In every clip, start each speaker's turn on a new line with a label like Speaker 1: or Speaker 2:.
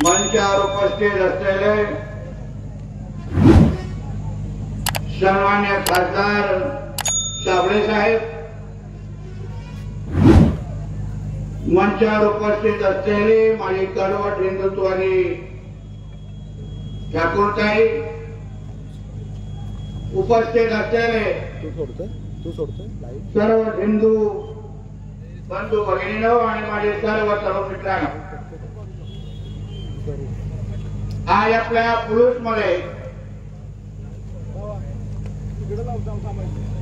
Speaker 1: मंचावर उपस्थित असलेले सन्मान्य खासदार साबळे साहेब, मंचावर उपस्थित असलेले माझी कडवट हिंदुत्वादी ठाकूरताई, उपस्थित असलेले सर्व हिंदू बंधू भगिनींनो आणि माझे सर्व तरुण मित्रांनो, आज आपल्या पुरुष मध्ये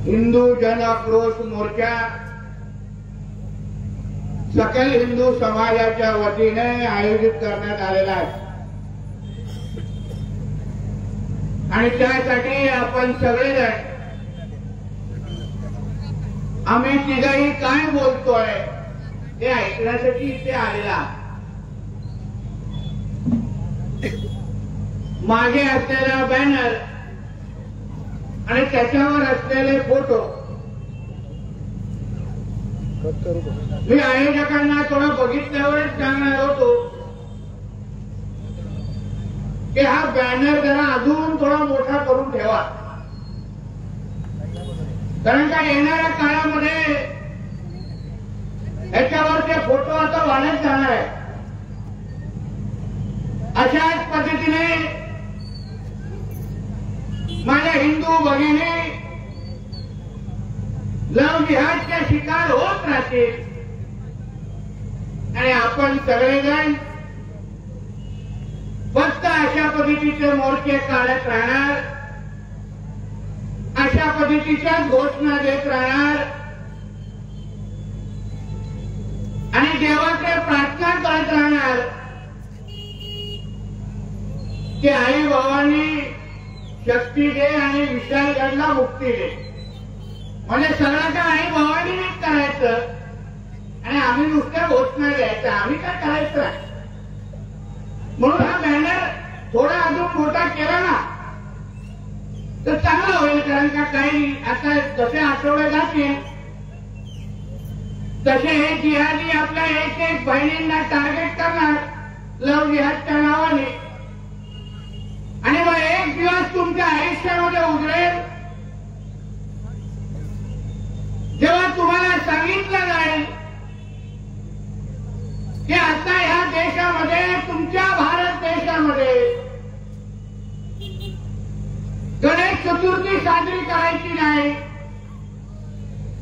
Speaker 1: हिंदू जन आक्रोश मोर्चा सकल हिंदू समाजाच्या वतीने आयोजित करण्यात आलेला आहे आणि त्यासाठी आपण सगळेजण आम्ही तिघही काय बोलतोय हे ऐकण्यासाठी इथे आलेला. मागे असलेला बॅनर आणि त्याच्यावर असलेले फोटो मी आयोजकांना थोडं बघितल्यावर सांगणार होतो की हा बॅनर जरा अजून थोडा मोठा करून ठेवा, कारण का येणाऱ्या काळामध्ये याच्यावरचे फोटो आता वाढत जाणार आहे. अशाच पद्धतीने माझ्या हिंदू भगिनी लव जिहादच्या शिकार होत राहतील आणि आपण सगळेजण फक्त अशा पद्धतीचे मोर्चे काढत राहणार, अशा पद्धतीच्याच घोषणा देत राहणार आणि देवाकडे प्रार्थना करत राहणार की आई बाबांनी शक्ती दे आणि विशालगडला मुक्ती दे. म्हणजे सगळं काय आई बाबांनी करायचं आणि आम्ही नुसत्या घोषणा द्यायच्या, आम्ही काय करायचं. म्हणून हा बॅनर थोडा अजून मोठा केला ना तर चांगलं होईल, कारण का काही आता जसे आठवडे जातील तसे हे जिहादी आपल्या एक एक बहिणींना टार्गेट करणार लव जिहादच्या नावाने आणि मग एक दिवस तुमच्या आयुष्यामध्ये उजळेल जेव्हा तुम्हाला सांगितलं जाईल की आता ह्या देशामध्ये, तुमच्या भारत देशामध्ये गणेश चतुर्थी साजरी करायची नाही,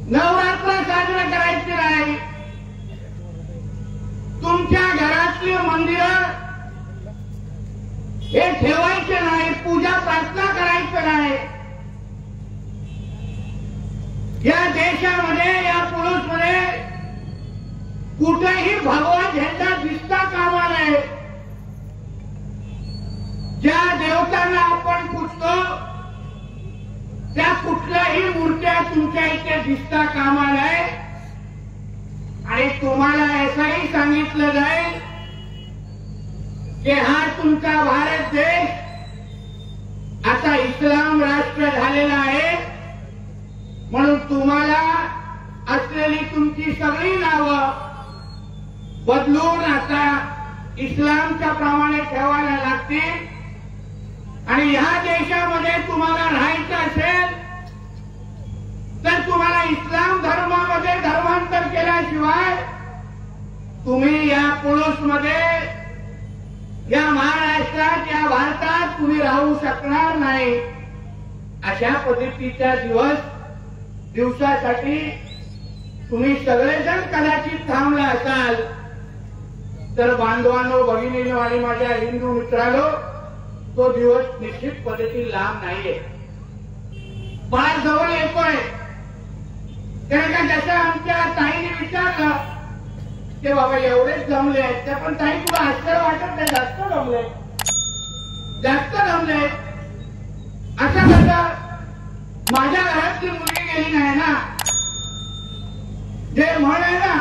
Speaker 1: नवरात्र साजरा करायची नाही, तुमच्या घरातली मंदिरं हे ठेवायचे नाही, पूजा प्रार्थना करायचं नाही. या देशामध्ये, या पुरुषमध्ये कुठेही भगवा झेंडा दिसता कामा नये. ज्या देवतांना आपण पूजतो त्या कुठल्याही मूर्त्या तुमच्या इथे दिसता कामा नये आणि तुम्हाला असंही सांगितलं जाईल की हा तुमचा भारत देश आता इस्लाम राष्ट्र झालेला आहे, म्हणून तुम्हाला असलेली तुमची सगळी नावं बदलून आता इस्लामच्या प्रमाणे ठेवायला लागतील आणि ह्या देशामध्ये तुम्हाला राहायचं असेल तर तुम्हाला इस्लाम धर्मामध्ये धर्मांतर केल्याशिवाय तुम्ही या पुरुषमध्ये, या महाराष्ट्रात, या भारतात तुम्ही राहू शकणार नाही. अशा पद्धतीच्या दिवसासाठी तुम्ही सगळेजण कदाचित थांबला असाल तर बांधवांनो, भगिनींनो आणि माझ्या हिंदू मित्रांनो, तो दिवस निश्चित पद्धती लांब नाहीये, फार जवळ येतोय. कारण का जसं आमच्या ताईने विचारलं ते बाबा एवढेच जमले आहेत, त्या पण ताई तुला आश्चर्य वाटत नाही, जास्त जमले, जास्त जमले. असं कसं? माझ्या घरातली मुलगी गेली नाही ना. जे म्हण आहे ना,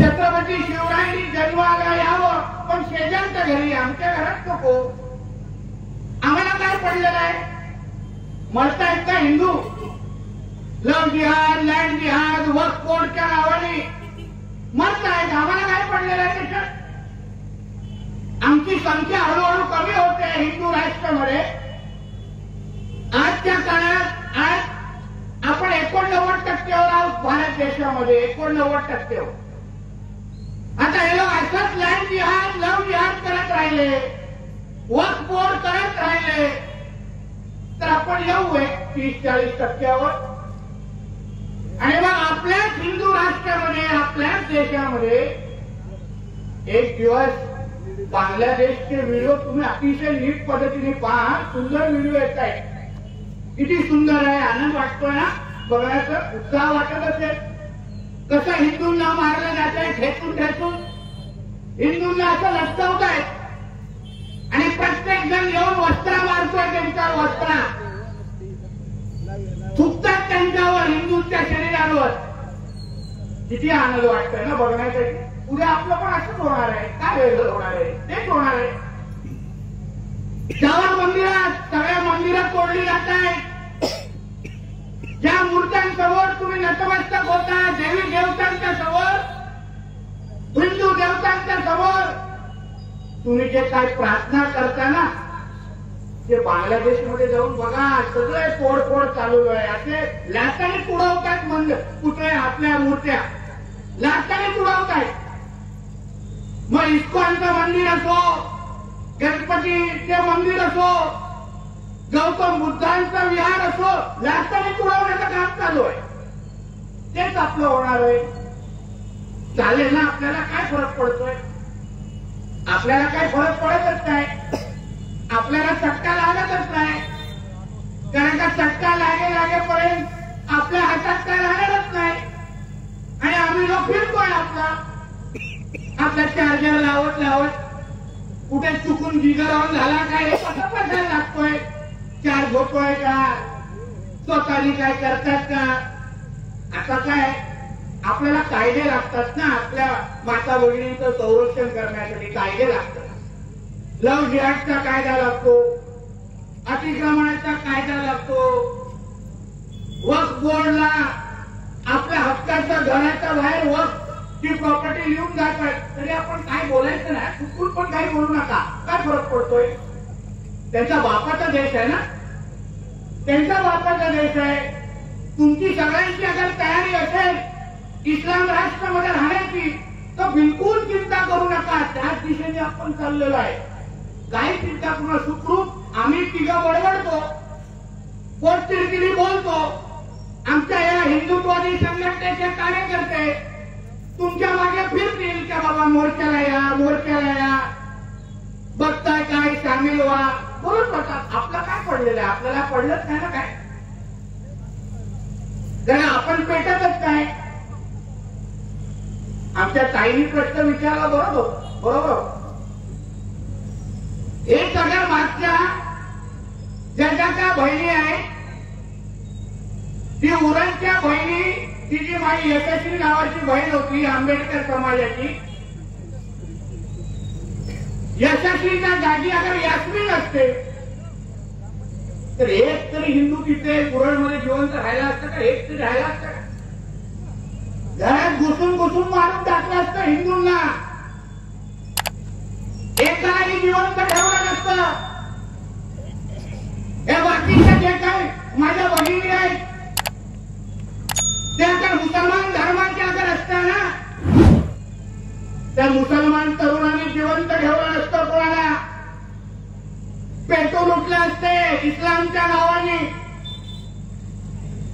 Speaker 1: छत्रपती शिवरायांनी जन्माला यावं पण शेजारच्या घरी, आमच्या घरात नको. आम्हाला काय पडलेलं आहे? मरतायत का हिंदू? लव जिहाद, लँड जिहाद, वक्फ बोर्डच्या नावाने मरतायत. आम्हाला काय पडलेलं आहे त्याच्यात? आमच्या आमची संख्या हळूहळू कमी होते हिंदू राष्ट्रामध्ये. आजच्या काळात आज आपण 89% आहोत भारत देशामध्ये, 89%. आता हे लोक असंच लँड जिहाद लव्ह जिहाद करत राहिले, वक्फ बोर्ड करत राहिले तर आपण येऊ 30-40%. आणि मग आपल्याच हिंदू राष्ट्रामध्ये आपल्याच देशामध्ये एक दिवस बांगलादेशचे व्हिडिओ तुम्ही अतिशय नीट पद्धतीने पहा. सुंदर व्हिडिओ येत आहेत. किती सुंदर आहे, आनंद वाटतोय ना बघण्याचा, उत्साह वाटत असेल. कसं हिंदूंना मारलं जात आहे ठेचून ठेचून, हिंदूंना असं लटकवत आहेत आणि प्रत्येक जण येऊन वस्त्र मारतोय त्यांच्यावर, वस्त्र थुकतात त्यांच्यावर, हिंदूंच्या शरीरावर. किती आनंद वाटतोय ना बघण्यासाठी. उद्या आपलं पण असंच होणार आहे. काय वेगळं होणार आहे? तेच होणार आहे. ज्या मंदिरात सगळ्या मंदिरात तोडली जात आहेत, ज्या मूर्त्यांसमोर तुम्ही नतमस्तक होता, देवी देवतांच्या समोर, हिंदू देवतांच्या समोर तुम्ही जे काय प्रार्थना करता ना, ते बांगलादेशमध्ये जाऊन बघा, सगळे तोडफोड चालू आहे. असे लाटाने तुडवतात मंदिर, पुतळे आपल्या मूर्त्या लाटाने तुडवतायत. मग इस्कॉनचं मंदिर असो, गणपतीचे मंदिर असो, गौतम बुद्धांचा विहार असो, लाटाने तुडवण्याचं काम चालू आहे. तेच आपलं होणार आहे. चालेल ना? आपल्याला काय फरक पडतोय? आपल्याला काय फरक पडतच नाही. आपल्याला चटका लागतच नाही. कारण का चटका लागेपर्यंत आपल्या हातात काय राहणारच नाही. आणि आम्ही लोक फिरतोय आपला चार्जर लावत कुठे चुकून गिगर ऑन झाला काय हे कसं बसायला लागतोय. चार्ज होतोय का, स्वतःनी काय करतात का. आता काय आपल्याला कायदे लागतात ना, आपल्या माता भगिनींचं संरक्षण करण्यासाठी कायदे लागतात. लव्ह जिहादचा कायदा लागतो, अतिक्रमणाचा कायदा लागतो, वक्फ बोर्डला आपल्या हक्काच्या घराच्या बाहेर वक्फ ची प्रॉपर्टी लिहून जातात. तरी आपण काय बोलायचं ना, चुकून पण काही बोलू नका. काय फरक पडतोय? त्यांचा बापाचा देश आहे ना, त्यांचा बापाचा देश आहे. तुमची सगळ्यांची अगर तयारी असेल इस्लाम राष्ट्रामध्ये राहण्याची तर बिलकुल चिंता करू नका. त्याच दिशेने आपण चाललेलो आहे. काही चिंता करू, सुखरूप आम्ही तिघं बडबडतो, पोटतिरकिरी बोलतो. आमच्या या हिंदुत्वादी संघटनेचे कार्यकर्ते तुमच्या मागे फिरतील का बाबा मोर्चाला या, बघताय काय, सामील व्हा, बोलत राहतात. आपलं काय पडलेलं आहे? आपल्याला पडलंच नाही ना काय. कारण आपण पेटतच काय. आमच्या ताईंनी प्रश्न विचारला, बरोबर. हे सगळ्या मागच्या ज्या त्या बहिणी आहेत, ती उरणच्या बहिणी, ती जी माझी यशस्वी नावाची बहीण होती आंबेडकर समाजाची, यशस्वीच्या जागी अगर यास्मीन असते तर एक तरी हिंदू तिथे उरणमध्ये जिवंत राहिला असतं का? एक तरी राहिला असतं का? घरात घुसून मारून टाकलं असतं हिंदूंना. एकाही जिवंत ठेवलं नसतं. या बाकीच्या जे काही माझ्या भगिनी आहेत त्या तर मुसलमान धर्माच्या अगर असत्या ना, त्या मुसलमान तरुणांनी जिवंत ठेवलं नसतं कोणाला. पेटून उठले असते इस्लामच्या नावाने.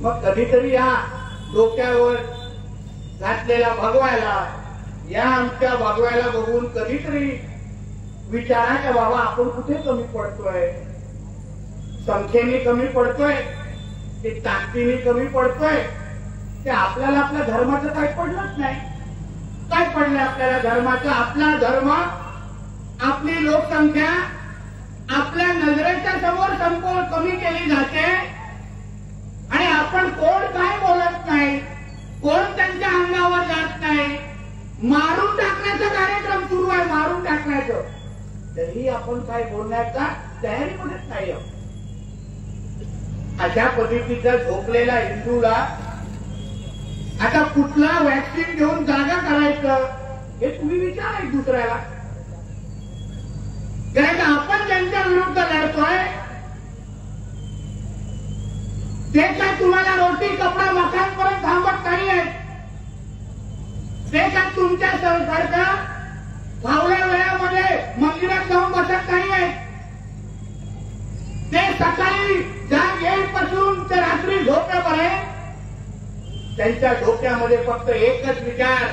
Speaker 1: मग कधीतरी या डोक्यावर घातलेला भगवायला, या आमच्या भगवायला बघून कधीतरी विचारा का बाबा आपण कुठे कमी पडतोय. संख्येने कमी पडतोय ते ताकदीने कमी पडतोय ते आपल्याला आपल्या धर्माचं काही पडलंच नाही. काय पडलं आपल्याला धर्माचं? आपला धर्म, आपली लोकसंख्या आपल्या नजरेच्या समोर कमी केली जाते आणि आपण कोण काय बोलत नाही, कोण त्यांच्या अंगावर जात नाही. मारून टाकण्याचा कार्यक्रम सुरू आहे, मारून टाकण्याचं. तरी आपण काय बोलण्याचा तयारीमध्येच नाही. अशा पद्धतीचा झोपलेला हिंदूला आता कुठला वॅक्सिन घेऊन जागा करायचं हे तुम्ही विचारा दुसऱ्याला. कारण आपण ज्यांच्या विरुद्ध लढतोय ते काय तुम्हाला रोटी कपडा मकानपर्यंत थांबत नाहीये, ते काय तुमच्या सारखा फावल्या वेळामध्ये मंदिरात जाऊन बसत नाहीये, ते सकाळी जाग येईपासून ते रात्री झोपेपर्यंत त्यांच्या डोक्यामध्ये फक्त एकच विचार,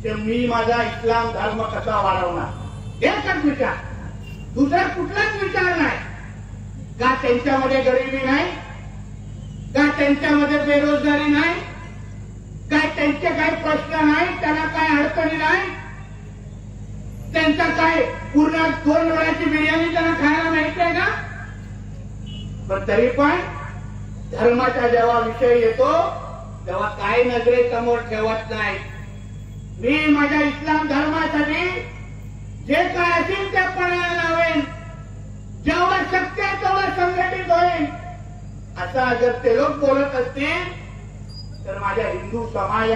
Speaker 1: की मी माझा इस्लाम धर्म कसा वाढवणार, एकच विचार, दुसरा कुठलाच विचार नाही. का त्यांच्यामध्ये गरिबी नाही, का त्यांच्यामध्ये बेरोजगारी नाही, काय त्यांचे काही प्रश्न नाही, त्यांना काय अडचणी नाही, त्यांचा काय पूर्ण 2 वेळाची बिर्याणी त्यांना खायला मिळते का. पण तरी पण धर्माचा जेव्हा विषय येतो तेव्हा काय नजरेसमोर ठेवत नाही. मी माझ्या इस्लाम धर्मासाठी जे काय असेल ते पणाला लावेन, जेवढं शक्य आहे तेवढं संघटित होईल. असा जर ते लोक बोलत असतील तर माझ्या हिंदू समाज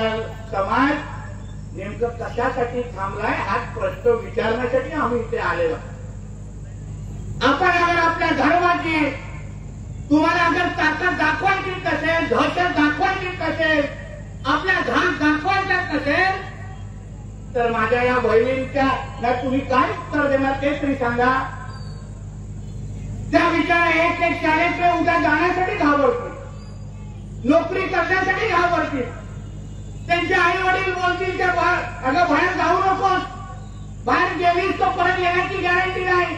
Speaker 1: नेमकं कशासाठी थांबलाय हा प्रश्न विचारण्यासाठी आम्ही इथे आलेलो. आपण अगर आपल्या धर्माची तुम्हाला अगर ताकद दाखवायची नसेल, दहशत दाखवायची नसेल, आपल्या धाक दाखवायचा नसेल तर माझ्या या बहिणींच्या तुम्ही काय उत्तर देणार ते तरी सांगा. त्या बिचारा एक शाळेकडे उद्या जाण्यासाठी घाबरतील, नोकरी करण्यासाठी घाबरतील, त्यांचे आई वडील बोलतील त्या अगं बाहेर जाऊ नकोस, बाहेर गेलीस तो परत येण्याची गॅरंटी नाही.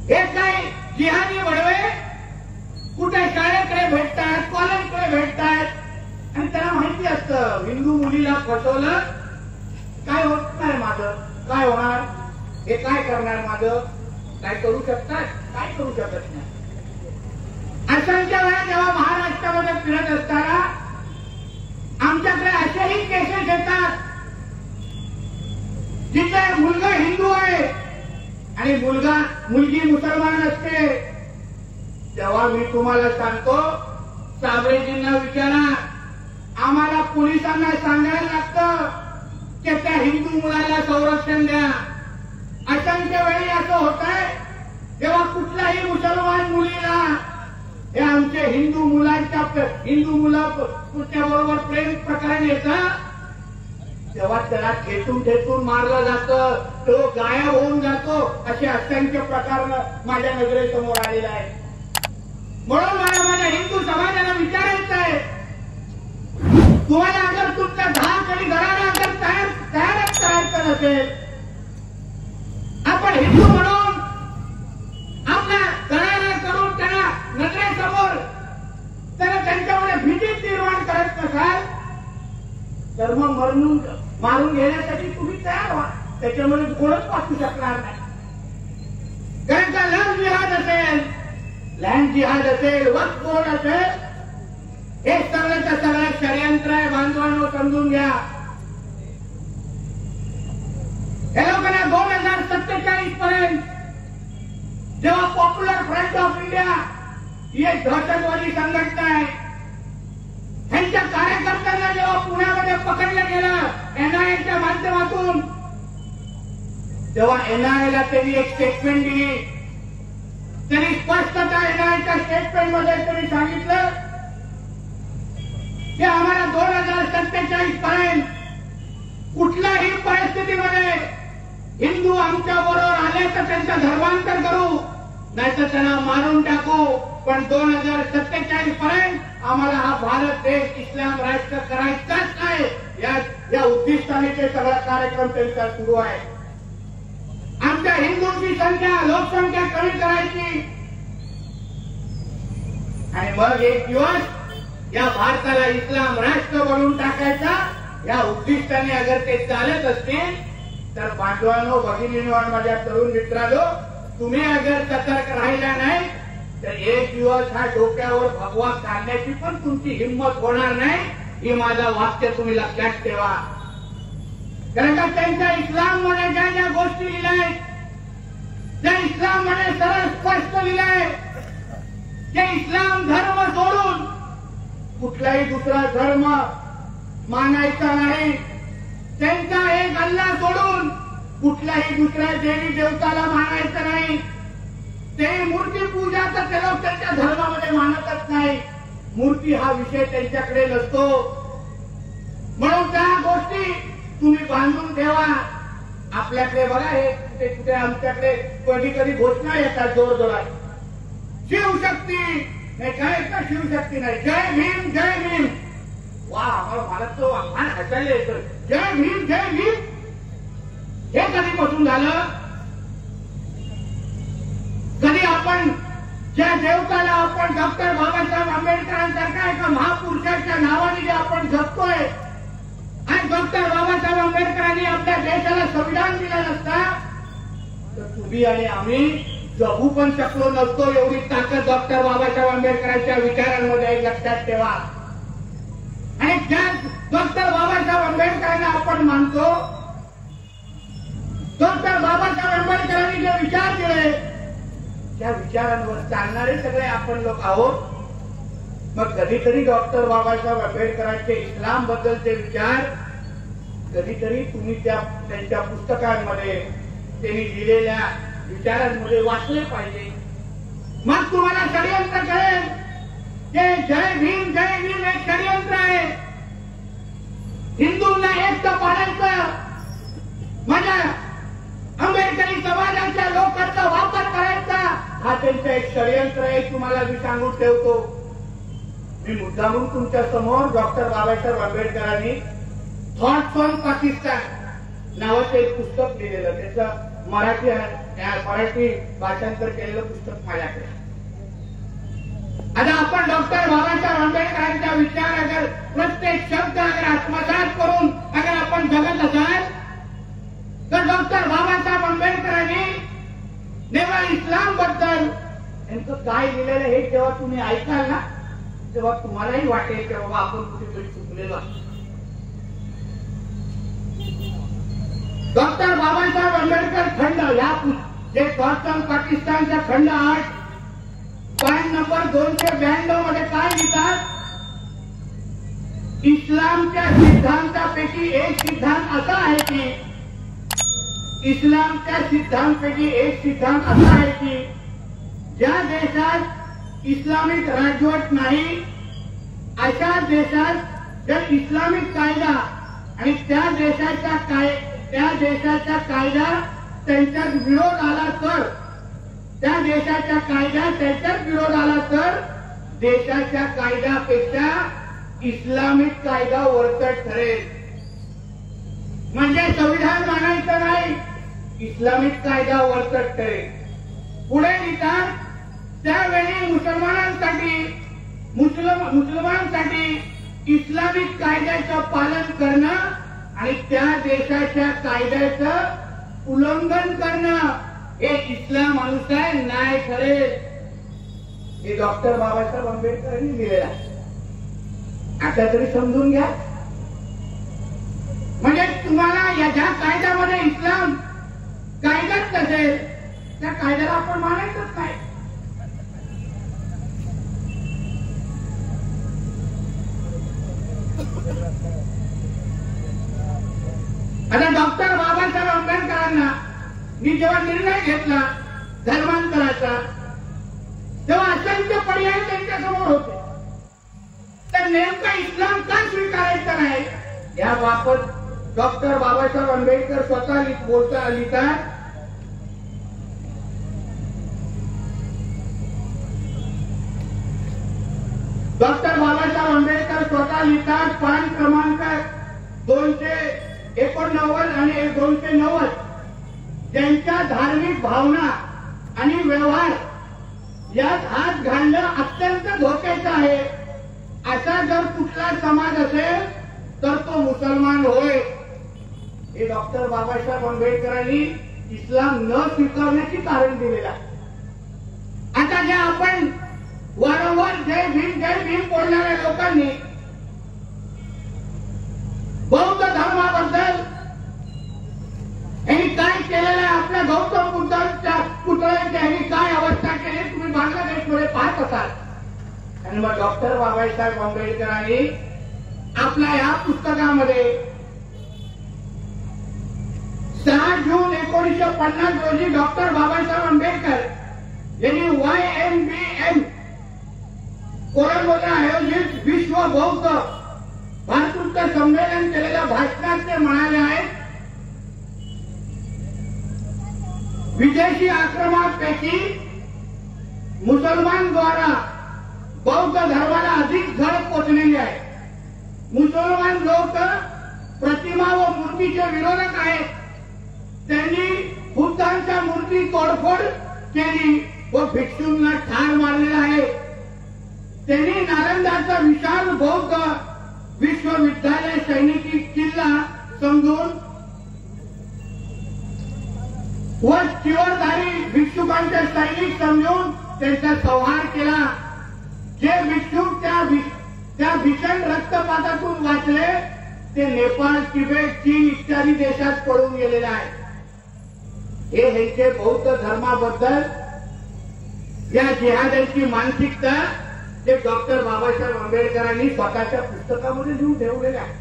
Speaker 1: हे काय जिहादी वडवे कुठे शाळेकडे भेटतात, कॉलेजकडे भेटतात आणि त्यांना माहिती असतं हिंदू मुलीला फसवलं काय होत नाही, माझं काय होणार, हे काय करणार, माझं काय करू शकतात, काय करू शकत नाही. असंख्य वेळा जेव्हा महाराष्ट्रामध्ये फिरत असताना आमच्याकडे असेही केसेस येतात जिथे मुलगा हिंदू आहे आणि मुलगी मुसलमान असते. तेव्हा मी तुम्हाला सांगतो, साबळेजींना विचारा, आम्हाला पोलिसांना सांगायला लागतं की त्या हिंदू मुलाला संरक्षण द्या. असंख्य वेळी असं होत आहे जेव्हा कुठल्याही मुसलमान मुलीला हे आमचे हिंदू मुलं बरोबर प्रेम प्रकरण येतं तेव्हा त्याला ठेचून मारलं जातं, तो गायब होऊन जातो. असे असंख्य प्रकार माझ्या नजरेसमोर आलेले आहे. म्हणून मला माझ्या हिंदू समाजाला विचारायचं आहे, तुम्हाला अगर तुमचा धाक आणि घराणा अगर तयारच करायचं नसेल, आपण हिंदू म्हणून आपला घराणा करून त्यांना नजरेसमोर त्यांना त्यांच्यामध्ये भीती निर्माण करत नसाल तर मग मारून घेण्यासाठी तुम्ही तयार व्हा. त्याच्यामध्ये कोणच वाचू शकणार नाही. कारण का लँड जिहाद असेल, वक्फ बोर्ड असेल, हे सगळ्याचं सगळं षडयंत्र आहे. बांधवांनो समजून घ्या. हे लोकांना 2047 पर्यंत जेव्हा पॉप्युलर फ्रंट ऑफ इंडिया ही एक दहशतवादी संघटना आहे, त्यांच्या कार्यकर्त्यांना जेव्हा पुण्यामध्ये पकडलं गेलं एनआयएच्या माध्यमातून, तेव्हा एनआयएला त्यांनी एक स्टेटमेंट दिली. त्यांनी स्पष्टता एनआयएच्या स्टेटमेंटमध्ये त्यांनी सांगितलं की आम्हाला 2047 पर्यंत कुठल्याही परिस्थितीमध्ये हिंदू आमच्या बरोबर आले तर त्यांचं धर्मांतर करू, नाहीतर त्यांना मारून टाकू. पण 2047 पर्यंत आम्हाला हा भारत देश इस्लाम राष्ट्र करायचाच आहे. या उद्दिष्टाने ते सगळा कार्यक्रम त्यांचा सुरू आहे. आमच्या हिंदूंची लोकसंख्या कमी करायची आणि मग एक दिवस या भारताला इस्लाम राष्ट्र बनवून टाकायचा. या उद्दिष्टाने अगर ते चालत असतील तर बांधवांनो, भगिनींनो आणि माझ्या तरुण मित्रांनो, तुम्ही अगर सतर्क राहिला नाही तर एक दिवस हा डोक्यावर भगवा काढण्याची पण तुमची हिंमत होणार नाही. ही माझं वाक्य तुम्ही लक्षात ठेवा. कारण का त्यांच्या इस्लाममध्ये ज्या ज्या गोष्टी लिहिल्या आहेत, त्या इस्लाममध्ये सरळ स्पष्ट लिहिलंय की इस्लाम धर्म सोडून कुठलाही दुसरा धर्म मानायचा नाही. त्यांचा एक अल्लाह सोडून कुठल्याही दुसऱ्या देवी देवताला मानायचं नाही. ते मूर्ती पूजा तर ते लोक त्यांच्या धर्मामध्ये मानतच नाही. मूर्ती हा विषय त्यांच्याकडे नसतो. म्हणून त्या गोष्टी तुम्ही बांधून ठेवा. आपल्याकडे बघा हे कुठे कुठे आमच्याकडे कधी कधी घोषणा येतात जोर जोरात, शिवशक्ती नाही काय का शिवशक्ती नाही, जय भीम जय भीम. वा मला तो आव्हान हसायला येतं. जय भीम जय भीम हे कधीपासून झालं? कधी आपण ज्या देवताला आपण डॉक्टर बाबासाहेब आंबेडकरांसारख्या एका महापुरुषाच्या नावाने जे आपण जगतोय, आणि डॉक्टर बाबासाहेब आंबेडकरांनी आपल्या देशाला संविधान दिलं नसता तर तुम्ही आणि आम्ही जगू पण शकलो नसतो. एवढी ताकद डॉक्टर बाबासाहेब आंबेडकरांच्या विचारांमध्ये लक्षात ठेवा. आणि ज्या डॉक्टर बाबासाहेब आंबेडकरांना आपण मानतो, डॉक्टर बाबासाहेब आंबेडकरांनी जे विचार दिले त्या विचारांवर चालणारे सगळे आपण लोक आहोत. मग कधीतरी डॉक्टर बाबासाहेब आंबेडकरांचे इस्लाम बद्दलचे विचार कधीतरी तुम्ही त्यांच्या पुस्तकांमध्ये त्यांनी लिहिलेल्या विचारांमध्ये वाचले पाहिजे. मग तुम्हाला षडयंत्र कळेल की जय भीम एक षडयंत्र आहे. हिंदूंना एकटं पाडायचं, माझ्या आंबेडकरी समाजाच्या लोकांचा वापर करायचा, हा त्यांचा एक षडयंत्र आहे. तुम्हाला मी सांगून ठेवतो. मी मुद्दामून तुमच्या समोर डॉक्टर बाबासाहेब आंबेडकरांनी थॉट्स ऑन पाकिस्तान नावाचं एक पुस्तक लिहिलेलं, त्याचं मराठी भाषांतर केलेलं पुस्तक माझ्याकडे. आता आपण डॉक्टर बाबासाहेब आंबेडकरांचा विचार अगर प्रत्येक शब्द अगर आत्मसात करून अगर आपण जगत असाल तर डॉक्टर बाबासाहेब आंबेडकरांनी नेवा इस्लाम बद्दल यांचं काय लिहिलेलं हे जेव्हा तुम्ही ऐकाल ना तेव्हा तुम्हालाही वाटेल की बाबा आपण कुठेतरी चुकलेलो आहे. डॉक्टर बाबासाहेब आंबेडकर खंड या जे थॉट्स ऑन पाकिस्तानचा खंड 8 पॉइंट नंबर 292 मध्ये काय लिहितात? इस्लामच्या सिद्धांतापैकी एक सिद्धांत असा आहे की इस्लामच्या सिद्धांतापैकी एक सिद्धांत असा आहे की ज्या देशात इस्लामिक राजवट नाही अशा देशात जर इस्लामिक कायदा आणि त्या देशाचा कायदा त्यांच्यात विरोध आला तर त्या देशाच्या कायदा त्यांच्यात विरोध आला तर देशाच्या कायद्यापेक्षा इस्लामिक कायदा वरचढ ठरेल. म्हणजे संविधान मानायचं नाही, इस्लामिक कायदा वरचढ ठरेल. पुढे लिहितात त्यावेळी मुसलमानांसाठी इस्लामिक कायद्याचं पालन करणं आणि त्या देशाच्या कायद्याचं उल्लंघन करणं हे इस्लामानुसार न्याय ठरेल. हे डॉक्टर बाबासाहेब आंबेडकरांनी लिहिलेलं आहे. आता तरी समजून घ्या. म्हणजे तुम्हाला या ज्या कायद्यामध्ये इस्लाम कायद्यात नसेल त्या कायद्याला आपण मानायचंच नाही. आता डॉक्टर बाबासाहेब आंबेडकरांना मी जेव्हा निर्णय घेतला धर्मांतराचा तेव्हा असंख्य पर्याय त्यांच्या समोर होते. तर नेमका इस्लाम का स्वीकारायचा नाही याबाबत डॉक्टर बाबासाहेब आंबेडकर स्वतः लिहितात. डॉक्टर बाबासाहेब आंबेडकर स्वतः लिहितात पान क्रमांक 289 आणि 290 ज्यांच्या धार्मिक भावना आणि व्यवहार यात हात घालणं अत्यंत धोक्याचं आहे असा जर कुठला समाज असेल तर तो मुसलमान होय. हे डॉक्टर बाबासाहेब आंबेडकरांनी इस्लाम न स्वीकारण्याचे कारण दिलेलं आहे. आता जे आपण वारंवार जय भीम बोलणाऱ्या लोकांनी बौद्ध धर्माबद्दल यांनी काय केलेलं आहे, आपल्या गौतम बुद्धांच्या पुतळ्याची यांनी काय अवस्था केली तुम्ही बांगलादेशमध्ये पाहत असाल. आणि मग डॉक्टर बाबासाहेब आंबेडकरांनी आपल्या या पुस्तकामध्ये 6 जून 1950 रोजी डॉक्टर बाबासाहेब आंबेडकर यांनी YMBM कोलंबोला आयोजित विश्व बौद्ध भातृत्व संमेलन केलेल्या भाषणात ते म्हणाले आहेत, विदेशी आक्रमणापैकी मुसलमानद्वारा बौद्ध धर्माला अधिक झळ पोचलेली आहे. मुसलमान लोक प्रतिमा व मूर्तीचे विरोधक आहेत. त्यांनी बुद्धांच्या मूर्ती तोडफोड केली व भिक्षूंना ठार मारलेला आहे. त्यांनी नालंदाचा विशाल बौद्ध विश्वविद्यालय सैनिकी किल्ला समजून व चिवरधारी भिक्षुकांचे सैनिक समजून त्यांचा संहार केला. जे भिक्षुक त्या भीषण रक्तपातातून वाचले ते नेपाळ, तिबेट, चीन इत्यादी देशात पळून गेलेले आहेत. हे ह्यांचे बौद्ध धर्माबद्दल या जिहादाची मानसिकता ते डॉक्टर बाबासाहेब आंबेडकरांनी स्वतःच्या पुस्तकामध्ये लिहून ठेवलेले आहे.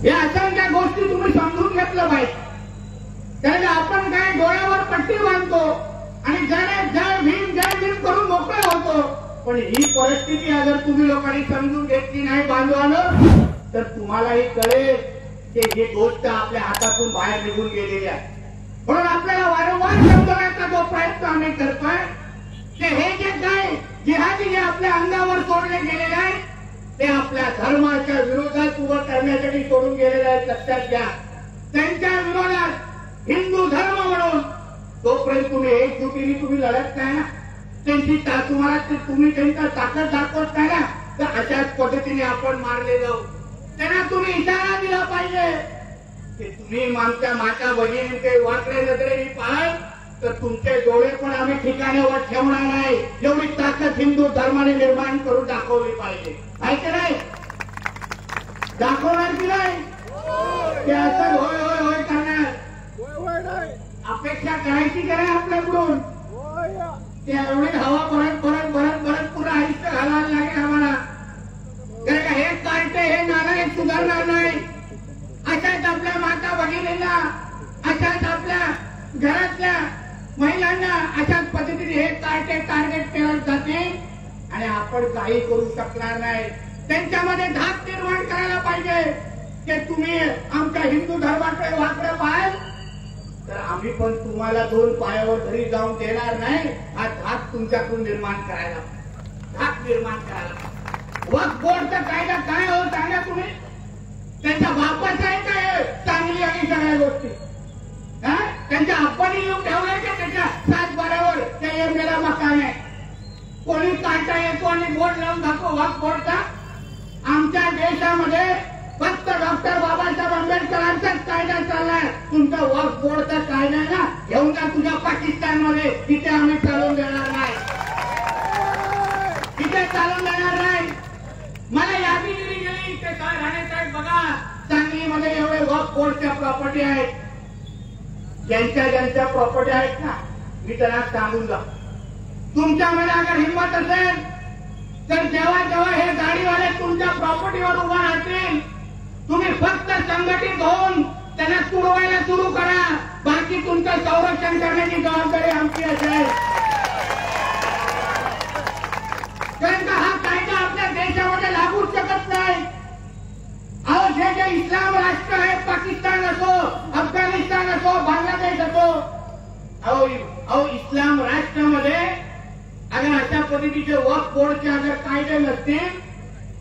Speaker 1: या असंख्य गोष्टी तुम्ही समजून घेतलं पाहिजे. कारण आपण काय डोळ्यावर पट्टी बांधतो आणि जय भीम करून मोकळे होतो. पण ही परिस्थिती अगर तुम्ही लोकांनी समजून घेतली नाही बांधवानं, तर तुम्हालाही कळेल की ही गोष्ट आपल्या हातातून बाहेर निघून गेलेली आहे. म्हणून आपल्याला वारंवार समजवण्याचा जो प्रयत्न आम्ही करतोय की हे जे काय जिहादी जे आपल्या अंगावर सोडले गेलेले आहे ते आपल्या धर्माच्या विरोधात उभं करण्यासाठी सोडून गेलेले आहेत. लक्षात घ्या, त्यांच्या विरोधात हिंदू धर्म म्हणून तोपर्यंत तुम्ही एकजुटीने तुम्ही लढत नाही ना, त्यांची तुम्हाला तुम्ही त्यांचा ताकद दाखवत नाही ना, तर अशाच पद्धतीने आपण मारले जाऊ. त्यांना तुम्ही इशारा दिला पाहिजे की तुम्ही आमच्या माता बहिणी ते वाकडे नजरेने पाहाल तर तुमचे डोळे पण आम्ही ठिकाणावर ठेवणार नाही. एवढी ताकद हिंदू धर्माने निर्माण करून दाखवली पाहिजे. ऐक नाही, दाखवणार की नाही? ते असं होय होय होय करणार, अपेक्षा करायची का नाही आपल्याकडून? ते एवढी हवा परत पुन्हा आयुष्य घालायला लागेल आम्हाला. कारण का हे कार्टे हे नालायक सुधारणार नाही. अशाच आपल्या माता भगिनींना, अशाच आपल्या घरातल्या महिलांना अशाच पद्धतीने हे कार्टे टार्गेट केले जाते आणि आपण काही करू शकणार नाही. त्यांच्यामध्ये धाक निर्माण करायला पाहिजे की तुम्ही आमच्या हिंदू धर्माकडे वाकडं पाहाल तर आम्ही पण तुम्हाला दोन पायावर घरी जाऊन देणार नाही. हा धाक तुमच्याकडून निर्माण करायला, धाक निर्माण करायला. वक्फ बोर्डचा कायदा काय हो सांगा तुम्ही? त्यांच्या बापाचा आहे काय चांगली आणि सगळ्या गोष्टी? त्यांच्या आप्पांनी येऊन ठेवलंय का त्याच्या 7-12वर त्या एमएला मकान आहे? कोणी काटा येतो आणि बोर्ड लावून दाखव वक्फ बोर्डचा? आमच्या देशामध्ये फक्त डॉक्टर बाबासाहेब आंबेडकरांचाच कायदा चाललाय. तुमचा वक्फ बोर्डचा कायदा आहे ना, घेऊन जा तुझ्या पाकिस्तानमध्ये, तिथे आम्ही चालवून देणार नाही, तिथे चालवून देणार नाही. मला यादी दिली गेली ते काय राणे साहेब बघा, सांगलीमध्ये एवढे वक्फ बोर्डच्या प्रॉपर्टी आहेत. ज्यांच्या प्रॉपर्टी आहेत ना, मी त्यांना सांगून जा, तुमच्यामध्ये अगर हिंमत असेल तर जेव्हा हे गाडीवाले तुमच्या प्रॉपर्टीवर उभा राहतील, तुम्ही फक्त संघटित होऊन त्यांना तुडवायला सुरू करा. बाकी तुमचं संरक्षण करण्याची जबाबदारी आमची असेल. कारण का हा कायदा आपल्या देशामध्ये लागूच शकत नाही. अहो जे इस्लाम राष्ट्र आहे, पाकिस्तान असो, अफगाणिस्तान असो, बांगलादेश असो, अहो इस्लाम राष्ट्रामध्ये अगर अशा पद्धतीचे वक्फ बोर्डचे अगर कायदे नसतील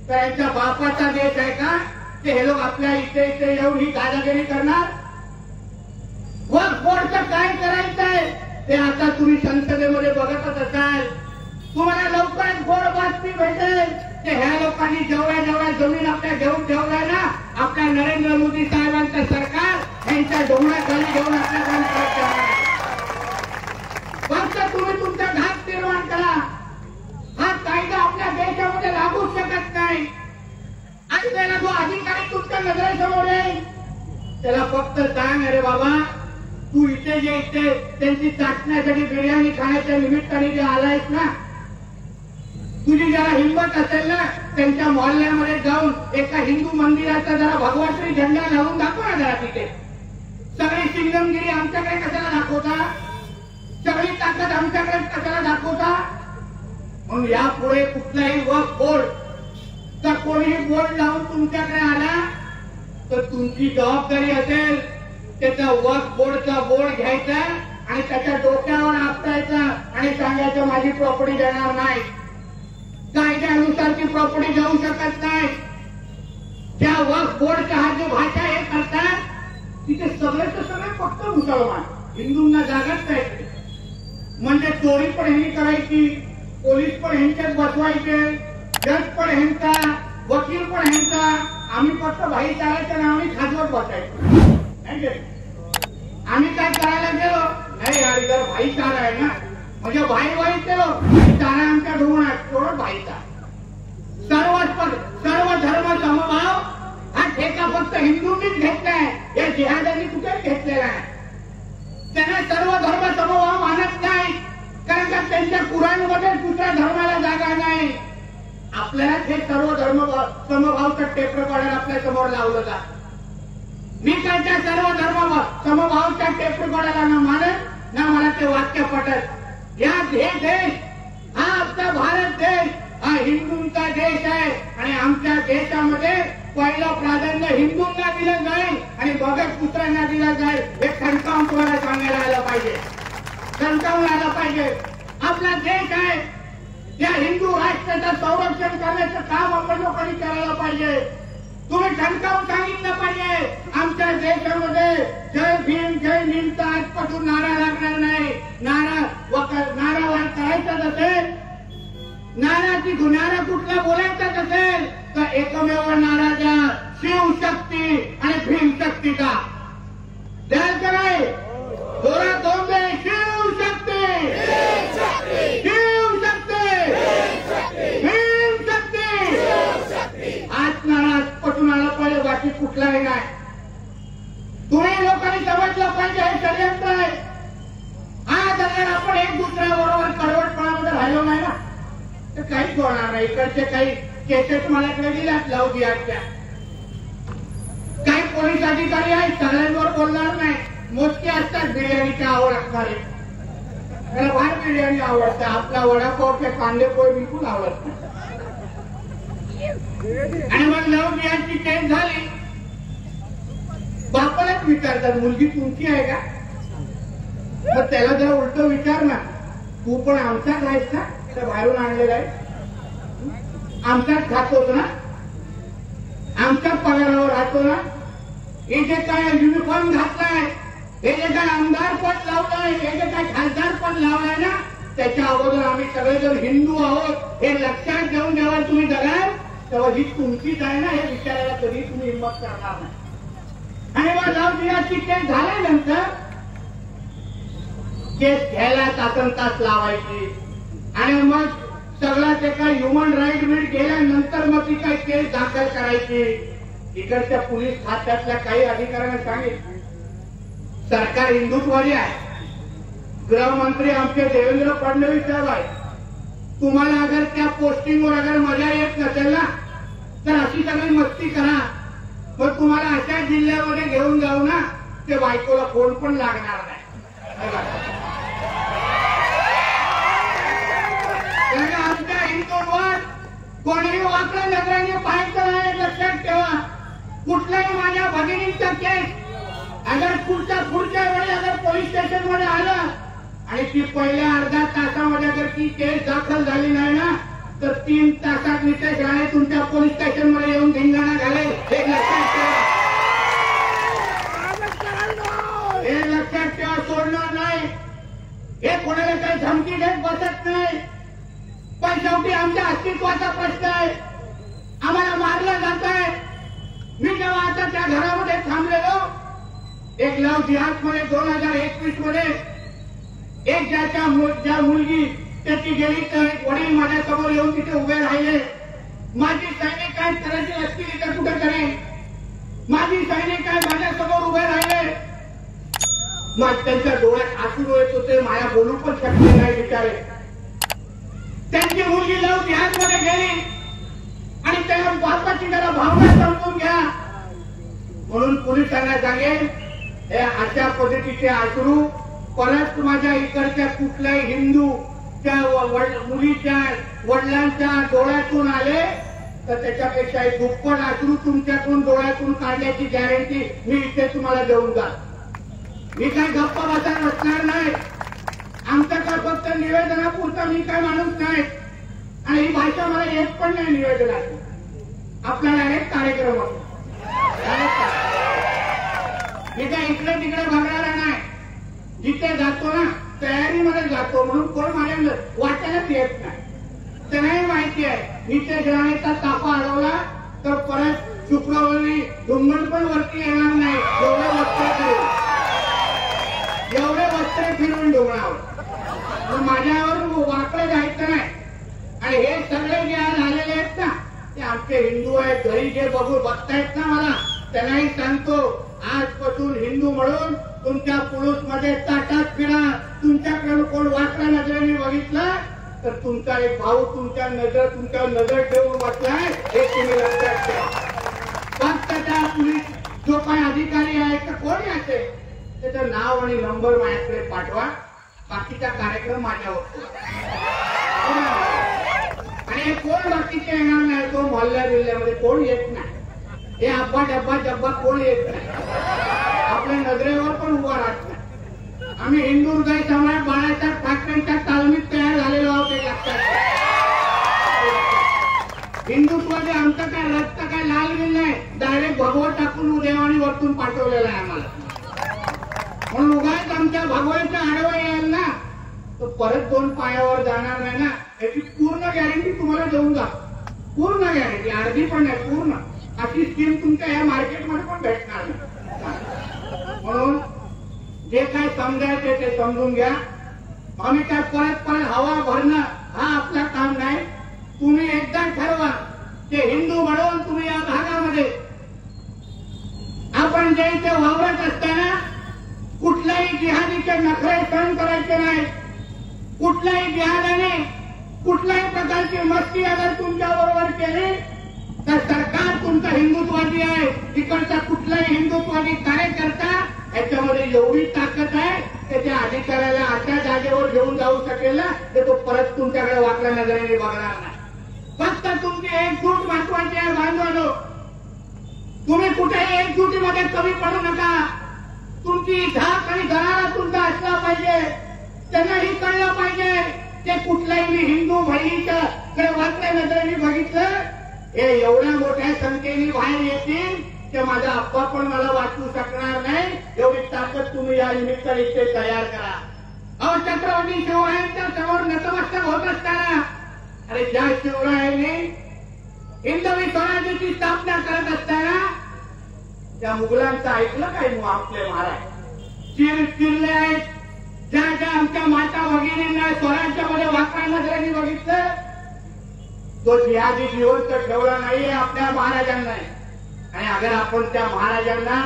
Speaker 1: तर यांच्या बापाचा देश आहे का ते हे लोक आपल्या इथे येऊन ही दादागिरी करणार? वक्फ बोर्डचं काय करायचं आहे ते आता तुम्ही संसदेमध्ये बघतच असाल. तुम्हाला लवकरच गोड बातमी भेटेल की ह्या लोकांनी जेवढ्या जमीन आपल्या घेऊन ठेवलाय ना, आपल्या नरेंद्र मोदी साहेबांचं सरकार यांच्या डोंगराखाली घेऊन आपल्या फक्त तुम्ही तुमचा घात निर्माण करा. हा कायदा आपल्या देशामध्ये लागू शकत नाही. आणि त्याला जो अधिकारी तुमच्या नजरेसमोर येईल त्याला फक्त सांग, अरे बाबा तू इथे जे इथे त्यांची चाटण्यासाठी बिर्याणी खाण्याच्या निमित्ताने जे आलायस ना, तुझी जरा हिंमत असेल ना, त्यांच्या मोहल्ल्यामध्ये जाऊन एका हिंदू मंदिराचा जरा भगवाश्री झेंडा लावून दाखवा ना जरा तिथे. सगळी सिंगमगिरी आमच्याकडे कशाला दाखवता, सगळी ताकद आमच्याकडे कशाला दाखवता. म्हणून यापुढे कुठलाही वक्फ बोर्ड तर कोणीही बोर्ड लावून तुमच्याकडे आला तर तुमची जबाबदारी असेल त्याचा वक्फ बोर्डचा बोर्ड घ्यायचा आणि त्याच्या डोक्यावर आपटायचा आणि सांगायचं माझी प्रॉपर्टी देणार नाही. कायद्यानुसार ती प्रॉपर्टी जाऊ शकत नाही. त्या वक्फ बोर्डच्या हा जो भाषा हे करतात तिथे सगळेच सगळे फक्त मुसलमान, हिंदूंना जागाच नाही. म्हणजे चोरी पण ह्यांनी करायची, पोलीस पण ह्यांच्यात बसवायचे, जज पण ह्यांचा, वकील पण ह्यांचा. आम्ही फक्त भाईचाराच्या नावाने खाजवत बसायचो. आम्ही काय करायला गेलो नाही यार जर भाईचारा आहे ना, म्हणजे भाई केलो चारा आमच्या ढोंगणात थोडं भाईचा. सर्व धर्म समभाव हा ठेका फक्त हिंदूंनीच घेतलाय, या जिहादांनी कुठेच घेतलेला आहे. त्यांना सर्व धर्म समभाव मानत नाही, कारण का त्यांच्या कुराणमध्ये दुसऱ्या धर्माला जागा नाही. आपल्याला हे सर्व धर्म समभावचं टेप रेकॉर्डर आपल्या समोर लावलं जात. मी काय त्या सर्व धर्म समभावच्या टेप रेकॉर्डरला ना मानत ना मला ते वाक्य पटत. या देश हा आपला भारत देश हा हिंदूंचा देश आहे आणि आमच्या देशामध्ये पहिलं प्राधान्य हिंदूंना दिलं जाईल आणि बघत दुसऱ्यांना दिलं जाईल. हे ठणकावून तुम्हाला सांगायला आलं पाहिजे, ठणकावून आलं पाहिजे. आपला देश आहे, या हिंदू राष्ट्राचं संरक्षण करण्याचं काम आपण लोकांनी करायला पाहिजे. तुम्ही ठणकावून सांगितलं पाहिजे आमच्या देशामध्ये जय भीम जय भीमचा आजपासून नारा लागणार नाही. नारा करायचाच असेल, नारा कुठला बोलायचाच असेल तर एकमेव नारा द्या, शिवशक्ती आणि भीमशक्तीचा. द्याल का नाही? जोरात दोन दे, शिवशक्ती शिवशक्ती भीमशक्ती. आज नारा पटून आला पाहिजे, बाकी कुठलाही नाही. तुम्ही लोकांनी समजलं पाहिजे हे षडयंत्र आहे. आज जर आपण एक दुसऱ्याबरोबर कडवटपणामध्ये राहिलो नाही ना तर काहीच होणार नाही. इकडचे काही केसेस माझ्याकडे दिल्यात लव जिहादच्या. काही पोलीस अधिकारी आहेत, सगळ्यांवर बोलणार नाही, मोजके असतात बिर्याणीची आवड असणारे. त्याला फार बिर्याणी आवडतं, आपला वडापावचे कांदे पोहे बिलकुल आवडत नाही. आणि मग लव जिहादची केस झाली, बापालाच विचारतात मुलगी तुमची आहे का? मग त्याला जरा उलट विचार ना, तू पण आमचाच आहेस ना, तर बाहेरून आणलेला आहे, आमचाच खातोस ना, आमच्याच पगारावर राहतो ना. हे जे काय युनिफॉर्म घातलाय, हे जे काय आमदार पद लावलंय, हे जे काय खासदार पद लावलंय ना, त्याच्या अगोदर आम्ही सगळेजण हिंदू आहोत हे लक्षात घेऊन जेव्हा तुम्ही जगाल तेव्हा ही तुमचीच आहे ना हे विचारायला कधी तुम्ही हिंमत करणार नाही. आणि मग लव जिहादची केस झाल्यानंतर केस घ्यायला तास लावायची आणि मग सगळा ते काही ह्युमन राईट बीट गेल्यानंतर मग ती काही केस दाखल करायची. इकडच्या पोलीस खात्यातल्या काही अधिकाऱ्यांना सांगितलं सरकार हिंदुत्ववादी आहे, गृहमंत्री आमचे देवेंद्र फडणवीस साहेब आहे, तुम्हाला अगर त्या पोस्टिंगवर अगर मजा येत नसेल ना तर अशी सगळी मस्ती करा, पण तुम्हाला अशा जिल्ह्यामध्ये घेऊन जाऊ ना ते बायकोला फोन पण लागणार नाही. आमच्या हिंदूंवर कोणीही वाकडं नजरेने पाहायचं नाही, लक्षात ठेवा. कुठल्याही माझ्या भगिनींचा केस अगर पुढच्या वेळी अगर पोलीस स्टेशन मध्ये आलं आणि ती पहिल्या अर्ध्या तासामध्ये अगर ती केस दाखल झाली नाही ना तर 3 तासात नितेश राणे तुमच्या पोलीस स्टेशन मध्ये येऊन धिंगाणा घालेल. हे लक्षात ठेवा, हे लक्षात ठेवा, सोडणार नाही. हे कोणाला काही धमकी देत बसत नाही, पण शेवटी आमच्या अस्तित्वाचा प्रश्न आहे. आम्हाला मारलं जात आहे. मी जेव्हा आता त्या घरामध्ये थांबलेलो, एक लव जिहाद मध्ये 2021 मध्ये एक ज्या मुलगी त्याची गेली तर वडील माझ्यासमोर येऊन तिथे उभे राहिले. माझी सैनिक काय करायची असतील तर कुठे करेन, माझी सैनिक काय माझ्यासमोर उभे राहिले. मग त्यांच्या डोळ्यात आसरू येत होते, माया बोलू पण शकले नाही बिचारे. त्यांची मुलगी लव मध्ये गेली आणि त्याला बापाची जरा भावना समजून घ्या म्हणून पोलिसांना सांगेल, हे अशा पद्धतीचे आसरू परत माझ्या इकडच्या कुठल्याही हिंदूच्या मुलीच्या वडिलांच्या डोळ्यातून आले तर त्याच्यापेक्षा दुप्पट आसरू तुमच्यातून डोळ्यातून काढण्याची गॅरंटी मी इथे तुम्हाला देऊन जा. मी काय गप्प बसायला असणार नाही. आमचं काय फक्त निवेदनापुरता मी काय माणूस नाही आणि ही भाषा मला येत पण नाही निवेदनाची. आपला डायरेक्ट कार्यक्रम होतो. मी काय इकडे तिकडे बघणारा नाही. जिथे जातो ना तयारीमध्ये जातो म्हणून कोण माझ्या वाट्यालाच येत नाही. त्यांनाही माहिती आहे इथे ग्रहाचा तापा अडवला तर परत शुक्रवारी डोंगर पण वरती येणार नाही. एवढे वस्त्र फिरून डोंगरावर माझ्यावर वाकडे जायचं नाही. आणि हे सगळे जे आज आलेले आहेत ना ते आमचे हिंदू आहेत. घरी जे बघू बघतायत ना मला त्यांनाही सांगतो, आजपासून हिंदू म्हणून तुमच्या पुरुषमध्ये ताटात फिरा. तुमच्याकडे कोण वाकडा नजरेने बघितलं तर तुमचा एक भाऊ तुमच्या नजर ठेवून बसलाय हे तुम्ही लक्षात ठेवा. फक्त त्या पोलीस जो काही अधिकारी आहे तर कोणी असेल त्याचं नाव आणि नंबर माझ्याकडे पाठवा. बाकीचा कार्यक्रम माझ्यावर आणि कोण बाकीचे येणार नाही. तो मोहल्ल्या जिल्ह्यामध्ये कोण येत नाही. हे अब्बा डब्बा कोण येत नाही. आपल्या नजरेवर पण उभा राहत नाही. आम्ही हिंदू हृदय सम्राट बाळासाहेब ठाकरेंच्या तालमीत तयार झालेलो आहोत. हे लक्षात हिंदुत्वाचे आमचं काय रक्त काय लाल गेलं नाही. डायरेक्ट भगवत टाकून देवानी वरतून पाठवलेलं आहे आम्हाला. म्हणून उगाच आमच्या भगवानच्या आडवं येईल ना तर परत दोन पायावर जाणार नाही ना याची पूर्ण गॅरंटी तुम्हाला देऊन जा. पूर्ण गॅरंटी, अर्धी पण नाही, पूर्ण. अशी स्कीम तुमच्या या मार्केटमध्ये पण भेटणार नाही. म्हणून जे काय समजायचे ते समजून घ्या. आम्ही काय परत हवा भरणं हा आपला काम नाही. तुम्ही एकदा ठरवा ते हिंदू म्हणून तुम्ही या भागामध्ये आपण जे इथे वावरत असताना कुठल्याही जिहादीचे नखरे सहन करायचे नाही. कुठल्याही जिहादाने कुठल्याही प्रकारची मस्ती अगर तुमच्या बरोबर केली तर सरकार तुमचा हिंदुत्वादी आहे. तिकडचा कुठलाही हिंदुत्वादी कार्यकर्ता याच्यामध्ये एवढी ताकद आहे त्याच्या अधिकाऱ्याला अशा जागेवर घेऊन जाऊ शकेल ना तर तो परत तुमच्याकडे वाकड्या नजरेने बघणार नाही. फक्त तुमची एकजूट महत्वाची आहे बांधवांनो. तुम्ही कुठेही एकजुटीमध्ये कमी पडू नका. तुमची धाक आणि दरारा तुमचा असला पाहिजे. त्यांनाही कळलं पाहिजे ते कुठल्याही हिंदू बहिणीच्या वाकड्या नजरेने बघितलं हे एवढ्या मोठ्या संख्येने बाहेर येतील ते माझा अप्पा पण मला वाचू शकणार नाही. एवढी ताकद तुम्ही या निमित्ताने इथे तयार करा. अहो छत्रपती शिवरायांच्या समोर नतमस्तक होत असताना अरे ज्या शिवरायांनी हिंदवी स्वराज्याची स्थापना करत असताना त्या मुघलांचं ऐकलं काय आपले महाराज चिरले आहेत. ज्या ज्या आमच्या माता भगिनींना स्वराज्यामध्ये वाकड्या नजरेने बघितलं तो जिहादी जिवंत ठेवला नाहीये आपल्या महाराजांना. आणि अगर आपण त्या महाराजांना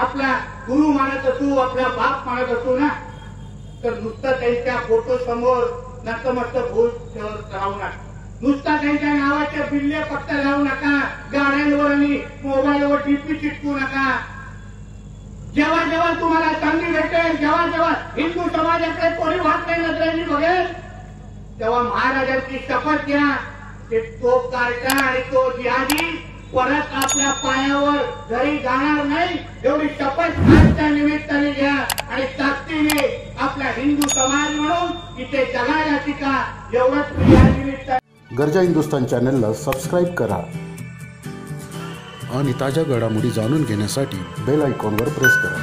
Speaker 1: आपला गुरु मानत असू आपला बाप मानत असू ना तर नुसतं त्यांच्या फोटो समोर नतमस्तक होत राहू नका. नुसता त्यांच्या नावाच्या बिल्ले फक्त लावू नका. गाड्यांवर आणि मोबाईलवर टीपी चिटकू नका. जेव्हा जेव्हा तुम्हाला संधी भेटेल जेव्हा जेव्हा हिंदू समाजाकडे कोणी वाकड्या नजरेने बघेल तेव्हा महाराजांची शपथ घ्या की तो कार्टा आणि तो जिहादी परत आपल्या पायावर घरी जाणार नाही. एवढी शपथ आजच्या निमित्ताने घ्या आणि ताकदीने आपला हिंदू समाज म्हणून इथे जगायला शिका. एवढंच या निमित्ताने
Speaker 2: गर्जा हिंदुस्तान चॅनलला सबस्क्राईब करा आणि ताज्या घडामोडी जाणून घेण्यासाठी बेल आयकॉनवर प्रेस करा.